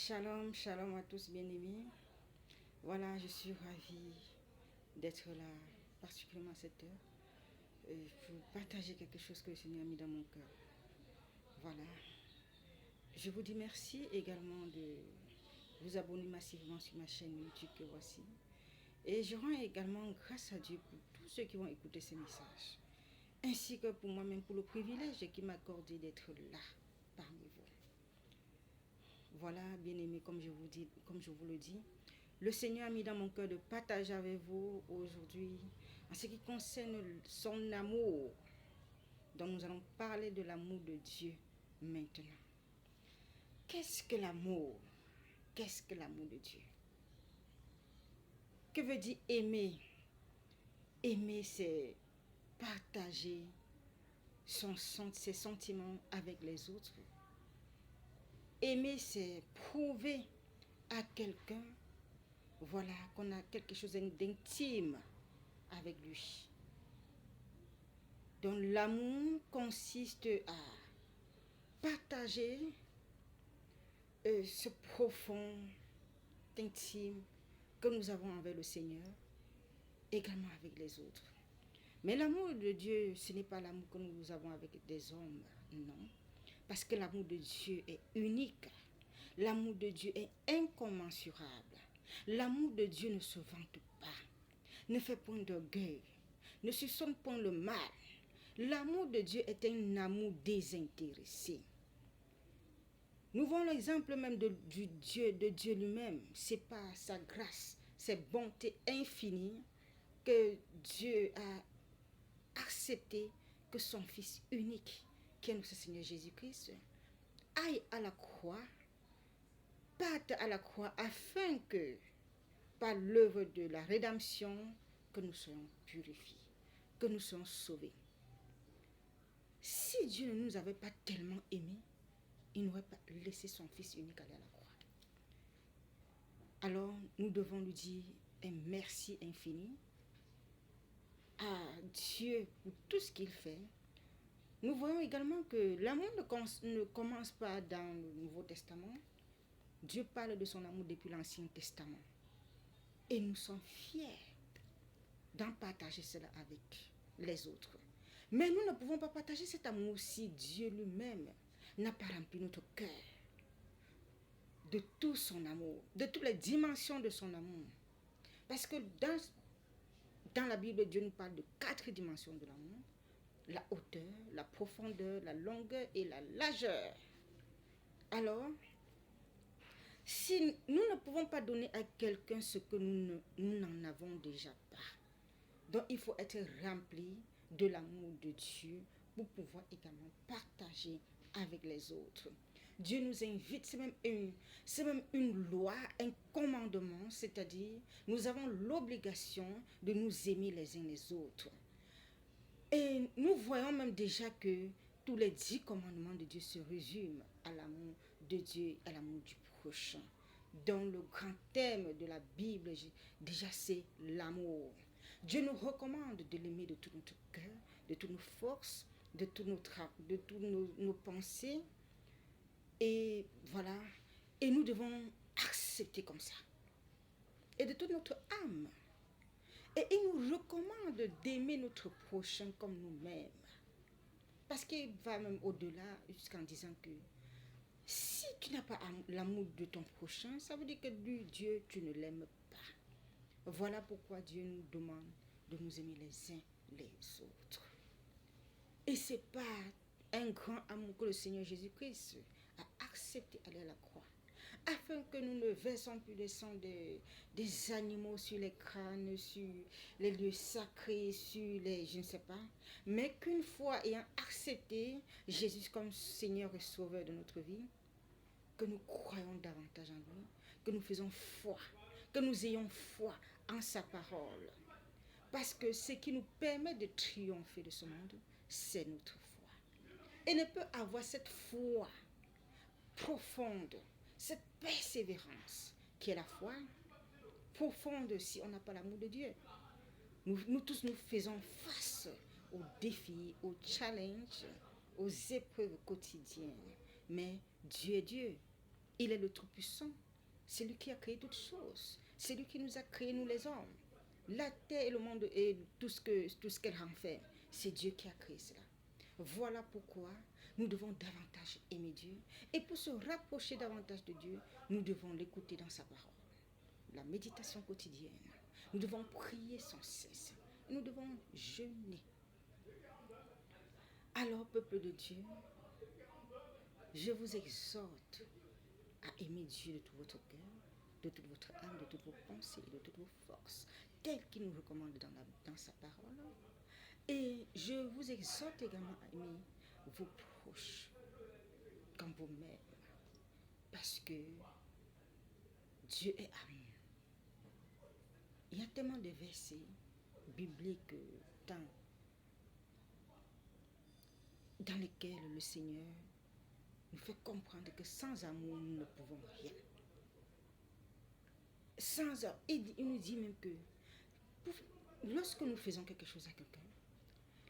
Shalom, shalom à tous bien-aimés. Voilà, je suis ravie d'être là, particulièrement à cette heure, pour partager quelque chose que le Seigneur a mis dans mon cœur. Voilà. Je vous dis merci également de vous abonner massivement sur ma chaîne YouTube que voici. Et je rends également grâce à Dieu pour tous ceux qui vont écouter ces messages, ainsi que pour moi-même, pour le privilège qu'il m'a accordé d'être là parmi vous. Voilà, bien-aimés, comme je vous le dis, le Seigneur a mis dans mon cœur de partager avec vous aujourd'hui en ce qui concerne son amour. Donc nous allons parler de l'amour de Dieu maintenant. Qu'est-ce que l'amour? Qu'est-ce que l'amour de Dieu? Que veut dire aimer? Aimer, c'est partager ses sentiments avec les autres. Aimer, c'est prouver à quelqu'un, voilà, qu'on a quelque chose d'intime avec lui. Donc l'amour consiste à partager ce profond, intime que nous avons envers le Seigneur, également avec les autres. Mais l'amour de Dieu, ce n'est pas l'amour que nous avons avec des hommes, non. Parce que l'amour de Dieu est unique. L'amour de Dieu est incommensurable. L'amour de Dieu ne se vante pas, ne fait point d'orgueil, ne soupçonne point le mal. L'amour de Dieu est un amour désintéressé. Nous voyons l'exemple même de Dieu lui-même. C'est par sa grâce, sa bonté infinie que Dieu a accepté que son Fils unique, qui est notre Seigneur Jésus-Christ, aille à la croix, parte à la croix afin que, par l'œuvre de la rédemption, que nous soyons purifiés, que nous soyons sauvés. Si Dieu ne nous avait pas tellement aimés, il n'aurait pas laissé son Fils unique aller à la croix. Alors, nous devons lui dire un merci infini à Dieu pour tout ce qu'il fait. Nous voyons également que l'amour ne commence pas dans le Nouveau Testament. Dieu parle de son amour depuis l'Ancien Testament. Et nous sommes fiers d'en partager cela avec les autres. Mais nous ne pouvons pas partager cet amour si Dieu lui-même n'a pas rempli notre cœur de tout son amour, de toutes les dimensions de son amour. Parce que dans la Bible, Dieu nous parle de 4 dimensions de l'amour: la hauteur, la profondeur, la longueur et la largeur. Alors, si nous ne pouvons pas donner à quelqu'un ce que nous n'en avons déjà pas, donc il faut être rempli de l'amour de Dieu pour pouvoir également partager avec les autres. Dieu nous invite, c'est même une loi, un commandement, c'est-à-dire nous avons l'obligation de nous aimer les uns les autres. Et nous voyons même déjà que tous les 10 commandements de Dieu se résument à l'amour de Dieu, à l'amour du prochain. Dans le grand thème de la Bible, déjà c'est l'amour. Dieu nous recommande de l'aimer de tout notre cœur, de toutes nos forces, de toutes nos pensées. Et voilà, et nous devons accepter comme ça. Et de toute notre âme. Et il nous recommande d'aimer notre prochain comme nous-mêmes. Parce qu'il va même au-delà jusqu'en disant que si tu n'as pas l'amour de ton prochain, ça veut dire que lui, Dieu, tu ne l'aimes pas. Voilà pourquoi Dieu nous demande de nous aimer les uns les autres. Et c'est par un grand amour que le Seigneur Jésus-Christ a accepté d'aller à la croix, afin que nous ne versons plus le sang des animaux sur les crânes, sur les lieux sacrés, sur les je ne sais pas, mais qu'une fois ayant accepté Jésus comme Seigneur et Sauveur de notre vie, que nous croyons davantage en lui, que nous faisons foi, que nous ayons foi en sa parole. Parce que ce qui nous permet de triompher de ce monde, c'est notre foi. Et ne peut avoir cette foi profonde, cette persévérance qui est la foi profonde si on n'a pas l'amour de Dieu. Nous tous, nous faisons face aux défis, aux challenges, aux épreuves quotidiennes. Mais Dieu est Dieu. Il est le Tout-Puissant. C'est lui qui a créé toutes choses. C'est lui qui nous a créés, nous les hommes. La terre et le monde et tout ce qu'elle renferme, c'est Dieu qui a créé cela. Voilà pourquoi nous devons davantage aimer Dieu. Et pour se rapprocher davantage de Dieu, nous devons l'écouter dans sa parole. La méditation quotidienne. Nous devons prier sans cesse. Nous devons jeûner. Alors, peuple de Dieu, je vous exhorte à aimer Dieu de tout votre cœur, de toute votre âme, de toutes vos pensées, de toutes vos forces, tel qu'il nous recommande dans sa parole. Et je vous exhorte également à aimer vos proches comme vous-même, parce que Dieu est amour. Il y a tellement de versets bibliques dans lesquels le Seigneur nous fait comprendre que sans amour, nous ne pouvons rien. Sans amour, il nous dit même que lorsque nous faisons quelque chose à quelqu'un,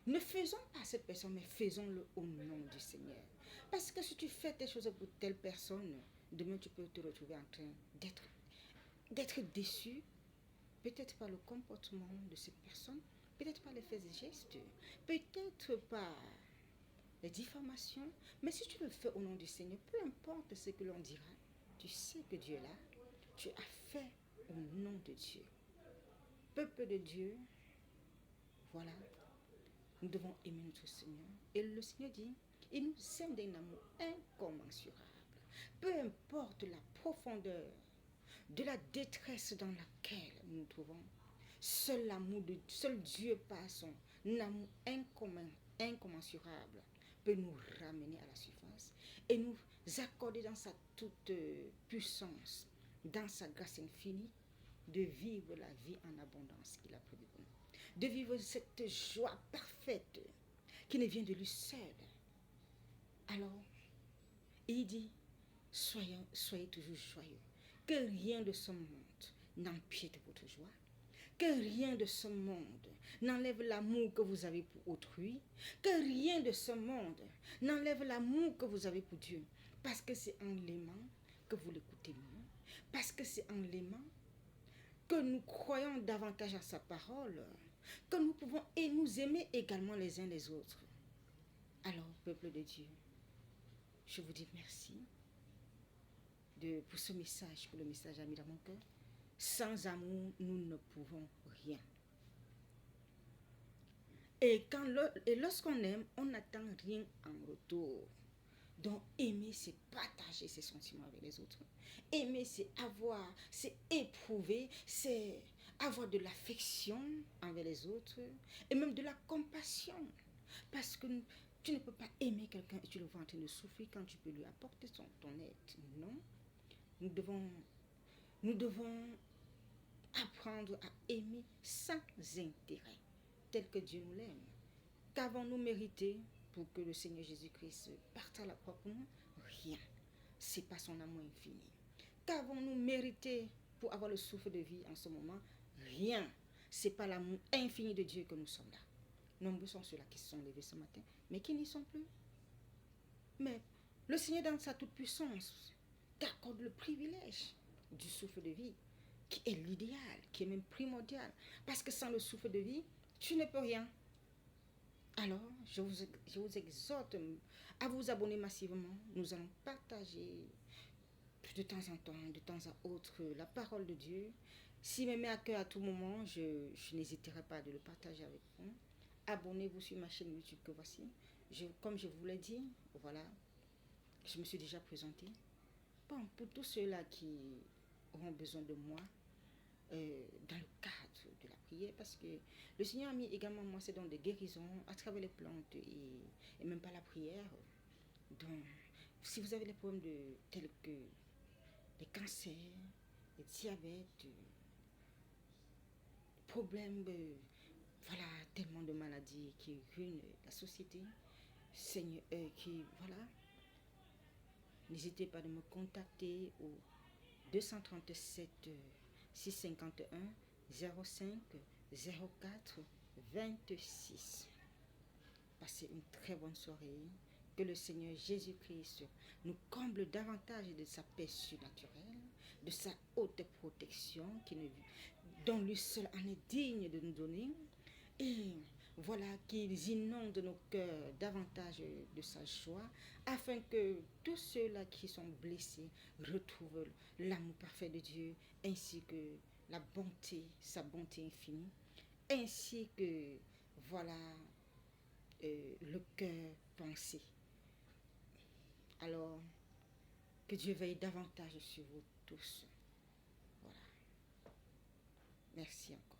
ne faisons pas à cette personne, mais faisons-le au nom du Seigneur. Parce que si tu fais des choses pour telle personne, demain tu peux te retrouver en train d'être déçu, peut-être par le comportement de cette personne, peut-être par les faits et gestes, peut-être par les diffamations, mais si tu le fais au nom du Seigneur, peu importe ce que l'on dira, tu sais que Dieu est là, tu as fait au nom de Dieu. Peuple de Dieu, voilà, nous devons aimer notre Seigneur. Et le Seigneur dit, il nous aime d'un amour incommensurable. Peu importe la profondeur de la détresse dans laquelle nous nous trouvons, seul Dieu par son amour incommensurable peut nous ramener à la surface et nous accorder dans sa toute puissance, dans sa grâce infinie, de vivre la vie en abondance qu'il a prévue pour nous. De vivre cette joie parfaite qui ne vient de lui seul. Alors, il dit, soyez toujours joyeux. Que rien de ce monde n'empiète votre joie. Que rien de ce monde n'enlève l'amour que vous avez pour autrui. Que rien de ce monde n'enlève l'amour que vous avez pour Dieu. Parce que c'est en l'aimant que vous l'écoutez mieux. Parce que c'est en l'aimant que nous croyons davantage à sa parole. Que nous pouvons et nous aimer également les uns les autres. Alors, peuple de Dieu, je vous dis merci pour ce message, pour le message ami dans mon cœur. Sans amour, nous ne pouvons rien. Et lorsqu'on aime, on n'attend rien en retour. Donc, aimer, c'est partager ses sentiments avec les autres. Aimer, c'est éprouver, c'est avoir de l'affection envers les autres et même de la compassion. Parce que tu ne peux pas aimer quelqu'un et tu le vois en train de souffrir quand tu peux lui apporter ton aide. Non. Nous devons apprendre à aimer sans intérêt, tel que Dieu nous l'aime. Qu'avons-nous mérité pour que le Seigneur Jésus-Christ parte à la croix pour nous? Rien. C'est pas son amour infini. Qu'avons-nous mérité pour avoir le souffle de vie en ce moment? Rien. C'est pas l'amour infini de Dieu que nous sommes là. Nombreux sont ceux-là qui se sont levés ce matin, mais qui n'y sont plus. Mais le Seigneur, dans sa toute-puissance, t'accorde le privilège du souffle de vie, qui est l'idéal, qui est même primordial. Parce que sans le souffle de vie, tu ne peux rien. Alors, je vous exhorte à vous abonner massivement. Nous allons partager de temps en temps, de temps à autre, la parole de Dieu. S'il me met à cœur à tout moment, je n'hésiterai pas de le partager avec vous. Abonnez-vous sur ma chaîne YouTube que voici. Comme je vous l'ai dit, voilà, je me suis déjà présentée. Bon, pour tous ceux-là qui auront besoin de moi, dans le cadre de la prière, parce que le Seigneur a mis également moi c'est dans des guérisons à travers les plantes et même pas la prière. Donc, si vous avez des problèmes tels que les cancers, les diabètes, problèmes, voilà, tellement de maladies qui ruinent la société, Seigneur, voilà, n'hésitez pas de me contacter au 237 651 05 04 26. Passez une très bonne soirée. que le Seigneur Jésus-Christ nous comble davantage de sa paix surnaturelle, de sa haute protection dont lui seul en est digne de nous donner. Et voilà, qu'il inonde nos cœurs davantage de sa joie, afin que tous ceux-là qui sont blessés retrouvent l'amour parfait de Dieu, ainsi que la bonté, sa bonté infinie, ainsi que, voilà, le cœur pensé. Alors, que Dieu veille davantage sur vous tous. Voilà. Merci encore.